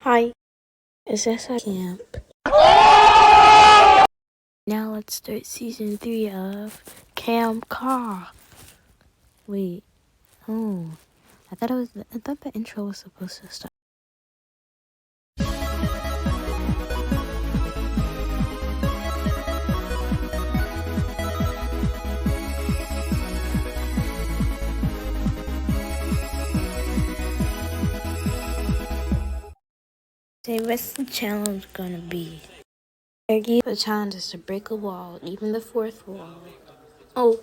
Hi, is this a camp? Now let's start season 3 of Camp Car. Wait, oh, I thought the intro was supposed to start. Say, what's the challenge gonna be? The challenge is to break a wall, even the fourth wall. Oh,